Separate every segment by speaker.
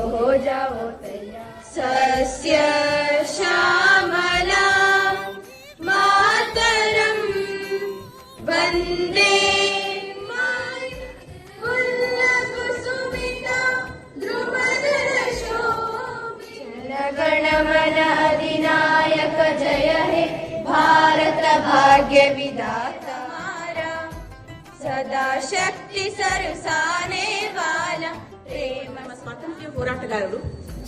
Speaker 1: हो जाओ तैयार।
Speaker 2: सस्य श्यामलां मातरं वन्दे फुल्लकुसुमिता द्रुमदलशोभिता।
Speaker 1: गणमन अधिनायक जय हे भारत भाग्य विधाता हमारा,
Speaker 2: सदा शक्ति सरसाने वाला प्रेम।
Speaker 3: ಸ್ವಾತಂತ್ರ್ಯ ಹೋರಾಟಗಾರರು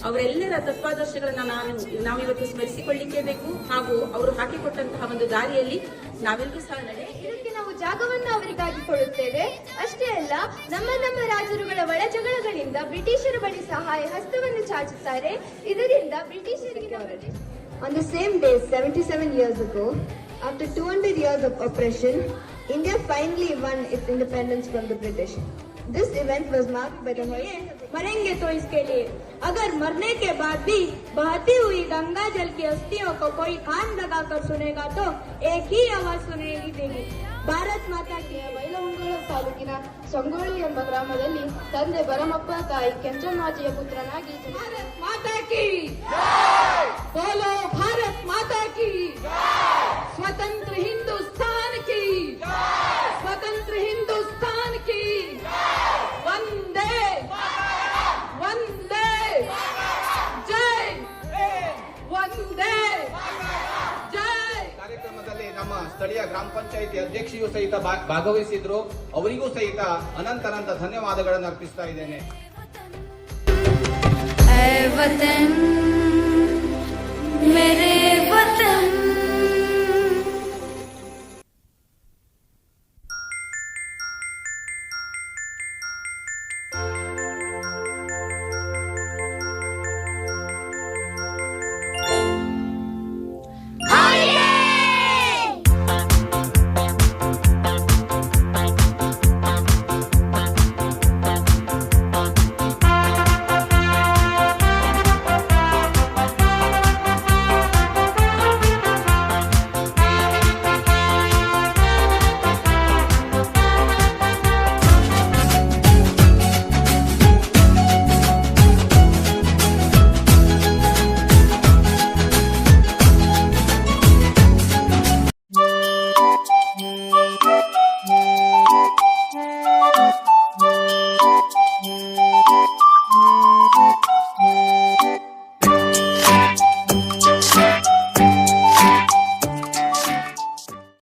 Speaker 3: ಅವರೆಲ್ಲರ ತತ್ವಾದರ್ಶಗಳನ್ನ ನಾವಿವತ್ತು ಸ್ಮರಿಸಿಕೊಳ್ಳಿಕ್ಕೆ ಬೇಕು ಹಾಗೂ ಅವರು ಹಾಕಿಕೊಟ್ಟಂತಹ ಒಂದು ದಾರಿಯಲ್ಲಿ ನಾವೆಲ್ಲರೂ ಸಹ
Speaker 1: ಇದಕ್ಕೆ ನಾವು ಜಾಗವನ್ನು ಅವರಿಗಾಗಿ ಕೊಡುತ್ತೇವೆ. ಅಷ್ಟೇ ಅಲ್ಲ, ನಮ್ಮ ರಾಜರುಗಳ ಒಳ ಜಗಳಗಳಿಂದ ಬ್ರಿಟಿಷರ ಬಳಿ ಸಹಾಯ ಹಸ್ತವನ್ನು ಚಾಚುತ್ತಾರೆ. ಇದರಿಂದ ಬ್ರಿಟಿಷರಿಗೆ
Speaker 4: On the same day 77 years ago, after 200 years of oppression, India finally won its independence from the British. This event was marked by the
Speaker 5: मरेंगे तो इसके लिए, अगर मरने के बाद भी बहती हुई गंगा जल की अस्थियों को कोई कान लगाकर सुनेगा तो एक ही आवाज सुनाई देगी, ಭಾರತ್ ಮಾತಾ ಕಿ. ಬೈಲಹೊಂಗಲ ತಾಲೂಕಿನ ಸಂಗೋಳಿ ಎಂಬ ಗ್ರಾಮದಲ್ಲಿ ತಂದೆ ಭರಮಪ್ಪ, ತಾಯಿ ಕೆಂಚಮ್ಮಾಜಿಯ ಪುತ್ರನಾಗಿ ಭಾರತ್ ಮಾತಾ ಕಿ ಬೋಲೋ, ಭಾರತ್ ಮಾತಾ ಕಿ, ಸ್ವತಂತ್ರ ಹಿಂದೂಸ್ತಾನ್ ಕಿ, ಸ್ವತಂತ್ರ ಹಿಂದೂಸ್ತಾನ್ ಕಿ, ವಂದೇ ವಂದೇ ಜೈ, ವಂದೇ ಜೈ.
Speaker 6: ಕಾರ್ಯಕ್ರಮದಲ್ಲಿ ನಮ್ಮ ಸ್ಥಳೀಯ ಗ್ರಾಮ ಪಂಚಾಯಿತಿ ಅಧ್ಯಕ್ಷೆಯೂ ಸಹಿತ ಭಾಗವಹಿಸಿದ್ರು. ಅವರಿಗೂ ಸಹಿತ ಅನಂತ ಧನ್ಯವಾದಗಳನ್ನು ಅರ್ಪಿಸ್ತಾ ಇದ್ದೇನೆ.
Speaker 2: वतन